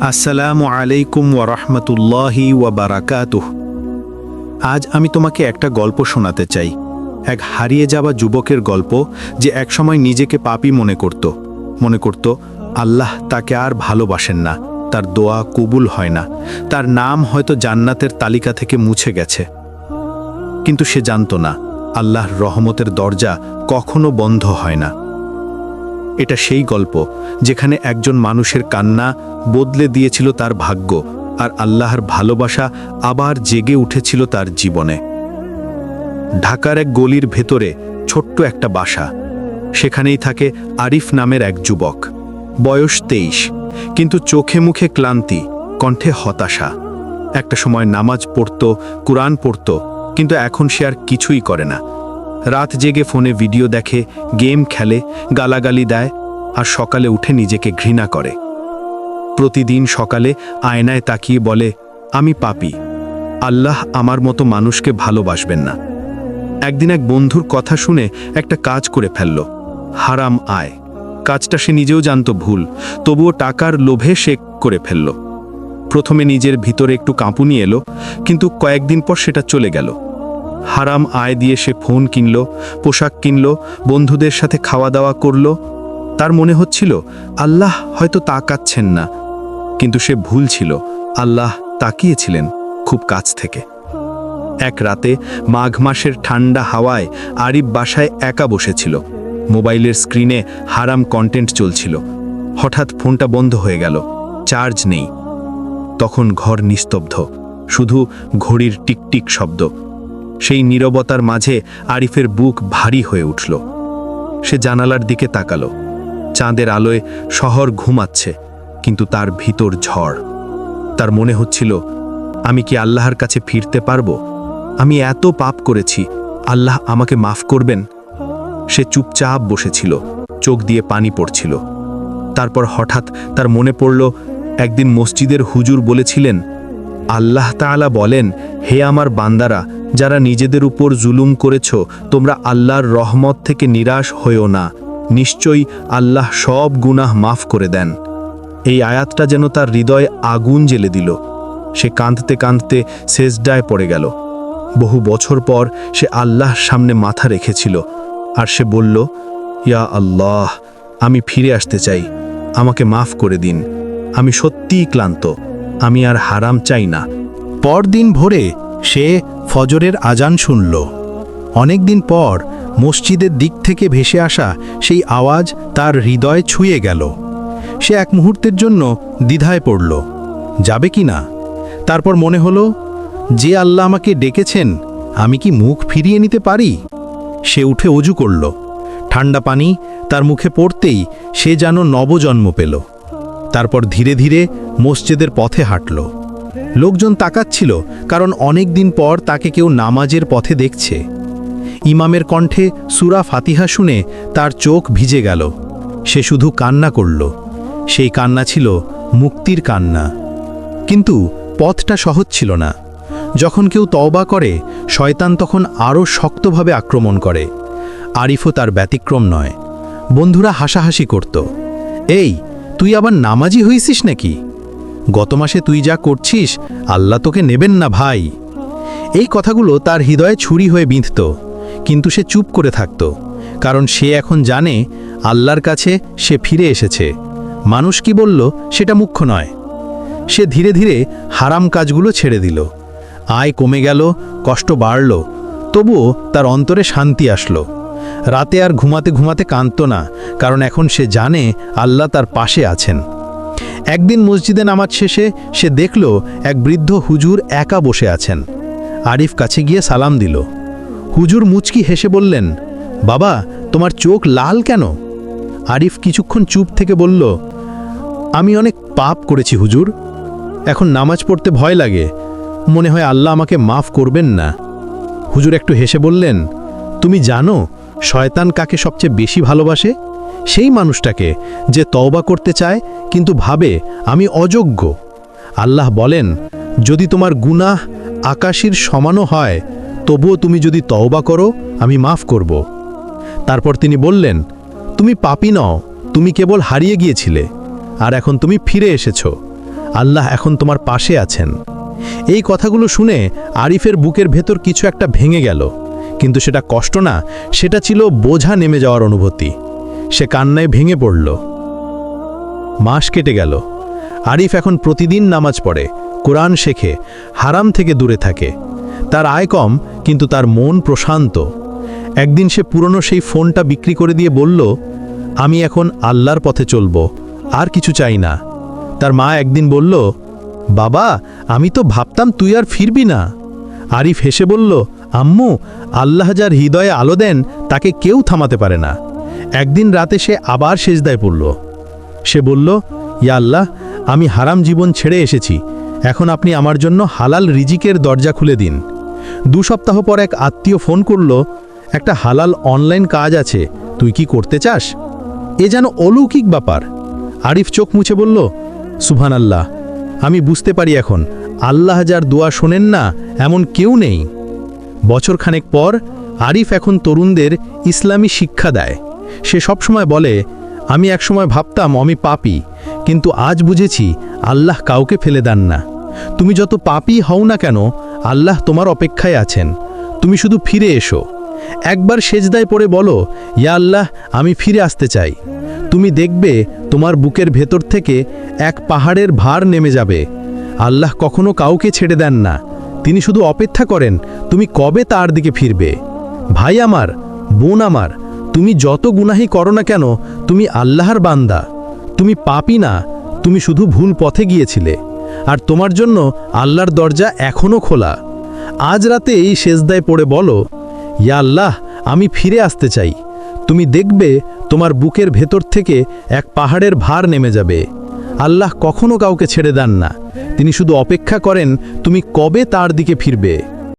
আসসালামু আলাইকুম ওয়া রাহমাতুল্লাহি ওয়া বারাকাতুহু। আজ আমি তোমাকে একটা গল্প শোনাতে চাই, এক হারিয়ে যাওয়া যুবকের গল্প, যে একসময় নিজেকে পাপী মনে করত আল্লাহ তাকে আর ভালোবাসেন না, তার দোয়া কবুল হয় না, তার নাম হয়তো জান্নাতের তালিকা থেকে মুছে গেছে। কিন্তু সে জানত না, আল্লাহর রহমতের দরজা কখনো বন্ধ হয় না। এটা সেই গল্প যেখানে একজন মানুষের কান্না বদলে দিয়েছিল তার ভাগ্য, আর আল্লাহর ভালোবাসা আবার জেগে উঠেছিল তার জীবনে। ঢাকার এক গলির ভেতরে ছোট্ট একটা বাসা, সেখানেই থাকে আরিফ নামের এক যুবক। বয়স 23, কিন্তু চোখে মুখে ক্লান্তি, কণ্ঠে হতাশা। একটা সময় নামাজ পড়ত, কুরআন পড়ত, কিন্তু এখন সে আর কিছুই করে না। রাত জেগে ফোনে ভিডিও দেখে, গেম খেলে, গালাগালি দেয়, আর সকালে উঠে নিজেকে ঘৃণা করে। প্রতিদিন সকালে আয়নায় তাকিয়ে বলে, আমি পাপী, আল্লাহ আমার মতো মানুষকে ভালোবাসবেন না। একদিন এক বন্ধুর কথা শুনে একটা কাজ করে ফেলল, হারাম আয়। কাজটা সে নিজেও জানত ভুল, তবুও টাকার লোভে সে করে ফেলল। প্রথমে নিজের ভিতরে একটু কাঁপুনি এলো, কিন্তু কয়েকদিন পর সেটা চলে গেল। হারাম আয় দিয়ে সে ফোন কিনল, পোশাক কিনল, বন্ধুদের সাথে খাওয়া দাওয়া করল। তার মনে হচ্ছিল আল্লাহ হয়তো তাকাচ্ছেন না, কিন্তু সে ভুল ছিল, আল্লাহ তাকিয়েছিলেন খুব কাছ থেকে। এক রাতে মাঘ মাসের ঠান্ডা হাওয়ায় আরিফ বাসায় একা বসেছিল। মোবাইলের স্ক্রিনে হারাম কন্টেন্ট চলছিল। হঠাৎ ফোনটা বন্ধ হয়ে গেল, চার্জ নেই। তখন ঘর নিস্তব্ধ, শুধু ঘড়ির টিকটিক শব্দ। সেই নীরবতার মাঝে আরিফের বুক ভারী হয়ে উঠল। সে জানালার দিকে তাকালো। চাঁদের আলোয় শহর ঘুমাচ্ছে, কিন্তু তার ভিতর ঝড়। তার মনে হচ্ছিল, আমি কি আল্লাহর কাছে ফিরতে পারবো? আমি এত পাপ করেছি, আল্লাহ আমাকে মাফ করবেন? সে চুপচাপ বসেছিল, চোখ দিয়ে পানি পড়ছিল। তারপর হঠাৎ তার মনে পড়ল, একদিন মসজিদের হুজুর বলেছিলেন, আল্লাহ তাআলা বলেন, হে আমার বান্দারা, যারা নিজেদের উপর জুলুম করেছ, তোমরা আল্লাহর রহমত থেকে নিরাশ হইও না, নিশ্চয়ই আল্লাহ সব গুনাহ মাফ করে দেন। এই আয়াতটা যেন তার হৃদয়ে আগুন জ্বেলে দিল। সে কাঁদতে কাঁদতে সেজদায় পড়ে গেল। বহু বছর পর সে আল্লাহর সামনে মাথা রেখেছিল, আর সে বলল, ইয়া আল্লাহ, আমি ফিরে আসতে চাই, আমাকে মাফ করে দিন। আমি সত্যিই ক্লান্ত, আমি আর হারাম চাই না। পরদিন ভোরে সে ফজরের আজান শুনল। অনেকদিন পর মসজিদের দিক থেকে ভেসে আসা সেই আওয়াজ তার হৃদয় ছুঁয়ে গেল। সে এক মুহূর্তের জন্য দ্বিধায় পড়ল, যাবে কি না। তারপর মনে হলো, যে আল্লাহ আমাকে ডেকেছেন, আমি কি মুখ ফিরিয়ে নিতে পারি? সে উঠে অজু করল। ঠান্ডা পানি তার মুখে পড়তেই সে যেন নবজন্ম পেল। তারপর ধীরে ধীরে মসজিদের পথে হাঁটল। লোকজন তাকাচ্ছিল, কারণ অনেক দিন পর তাকে কেউ নামাজের পথে দেখছে। ইমামের কণ্ঠে সূরা ফাতিহা শুনে তার চোখ ভিজে গেল। সে শুধু কান্না করল। সেই কান্না ছিল মুক্তির কান্না। কিন্তু পথটা সহজ ছিল না। যখন কেউ তওবা করে, শয়তান তখন আরও শক্তভাবে আক্রমণ করে। আরিফও তার ব্যতিক্রম নয়। বন্ধুরা হাসাহাসি করত, এই তুই আবার নামাজি হইছিস নাকি? গত মাসে তুই যা করছিস, আল্লাহ তোকে নেবেন না ভাই। এই কথাগুলো তার হৃদয়ে ছুরি হয়ে বিঁধত, কিন্তু সে চুপ করে থাকত, কারণ সে এখন জানে আল্লাহর কাছে সে ফিরে এসেছে। মানুষ কি বলল সেটা মুখ্য নয়। সে ধীরে ধীরে হারাম কাজগুলো ছেড়ে দিল। আয় কমে গেল, কষ্ট বাড়ল, তবুও তার অন্তরে শান্তি আসলো। রাতে আর ঘুমাতে ঘুমাতে কাঁদত না, কারণ এখন সে জানে আল্লাহ তার পাশে আছেন। একদিন মসজিদে নামাজ শেষে সে দেখল এক বৃদ্ধ হুজুর একা বসে আছেন। আরিফ কাছে গিয়ে সালাম দিল। হুজুর মুচকি হেসে বললেন, বাবা, তোমার চোখ লাল কেন? আরিফ কিছুক্ষণ চুপ থেকে বলল, আমি অনেক পাপ করেছি হুজুর, এখন নামাজ পড়তে ভয় লাগে, মনে হয় আল্লাহ আমাকে মাফ করবেন না। হুজুর একটু হেসে বললেন, তুমি জানো শয়তান কাকে সবচেয়ে বেশি ভালোবাসে? সেই মানুষটাকে যে তওবা করতে চায় কিন্তু ভাবে আমি অযোগ্য। আল্লাহ বলেন, যদি তোমার গুনাহ আকাশের সমানও হয়, তবুও তুমি যদি তওবা করো, আমি মাফ করব। তারপর তিনি বললেন, তুমি পাপী নও, তুমি কেবল হারিয়ে গিয়েছিলে, আর এখন তুমি ফিরে এসেছো। আল্লাহ এখন তোমার পাশে আছেন। এই কথাগুলো শুনে আরিফের বুকের ভেতর কিছু একটা ভেঙে গেল, কিন্তু সেটা কষ্ট না, সেটা ছিল বোঝা নেমে যাওয়ার অনুভূতি। সে কান্নায় ভেঙে পড়ল। মাস কেটে গেল। আরিফ এখন প্রতিদিন নামাজ পড়ে, কোরআন শেখে, হারাম থেকে দূরে থাকে। তার আয় কম, কিন্তু তার মন প্রশান্ত। একদিন সে পুরনো সেই ফোনটা বিক্রি করে দিয়ে বলল, আমি এখন আল্লাহর পথে চলব, আর কিছু চাই না। তার মা একদিন বলল, বাবা, আমি তো ভাবতাম তুই আর ফিরবি না। আরিফ হেসে বলল, আম্মু, আল্লাহ যার হৃদয়ে আলো দেন তাকে কেউ থামাতে পারে না। একদিন রাতে সে আবার সেজদায় পড়ল। সে বলল, ইয়া আল্লাহ, আমি হারাম জীবন ছেড়ে এসেছি, এখন আপনি আমার জন্য হালাল রিজিকের দরজা খুলে দিন। 2 সপ্তাহ পর এক আত্মীয় ফোন করল, একটা হালাল অনলাইন কাজ আছে, তুই কি করতে চাস? এ যেন অলৌকিক ব্যাপার। আরিফ চোখ মুছে বলল, সুবহানাল্লাহ, আমি বুঝতে পারি এখন আল্লাহ যার দোয়া শোনেন না এমন কেউ নেই। বছরখানেক পর আরিফ এখন তরুণদের ইসলামী শিক্ষা দেয়। সে সবসময় বলে, আমি একসময় ভাবতাম আমি পাপী, কিন্তু আজ বুঝেছি আল্লাহ কাউকে ফেলে দেন না। তুমি যত পাপী হও না কেন, আল্লাহ তোমার অপেক্ষায় আছেন, তুমি শুধু ফিরে এসো। একবার সেজদায় পড়ে বলো, ইয়া আল্লাহ, আমি ফিরে আসতে চাই। তুমি দেখবে তোমার বুকের ভেতর থেকে এক পাহাড়ের ভার নেমে যাবে। আল্লাহ কখনো কাউকে ছেড়ে দেন না, তিনি শুধু অপেক্ষা করেন তুমি কবে তার দিকে ফিরবে। ভাই আমার, বোন আমার, তুমি যত গুনাহি করো না কেন, তুমি আল্লাহর বান্দা। তুমি পাপী না, তুমি শুধু ভুল পথে গিয়েছিলে, আর তোমার জন্য আল্লাহর দরজা এখনও খোলা। আজ রাতে এই সেজদায় পড়ে বলো, ইয়া আল্লাহ, আমি ফিরে আসতে চাই। তুমি দেখবে তোমার বুকের ভেতর থেকে এক পাহাড়ের ভার নেমে যাবে। আল্লাহ কখনো কাউকে ছেড়ে দেন না, তিনি শুধু অপেক্ষা করেন তুমি কবে তার দিকে ফিরবে।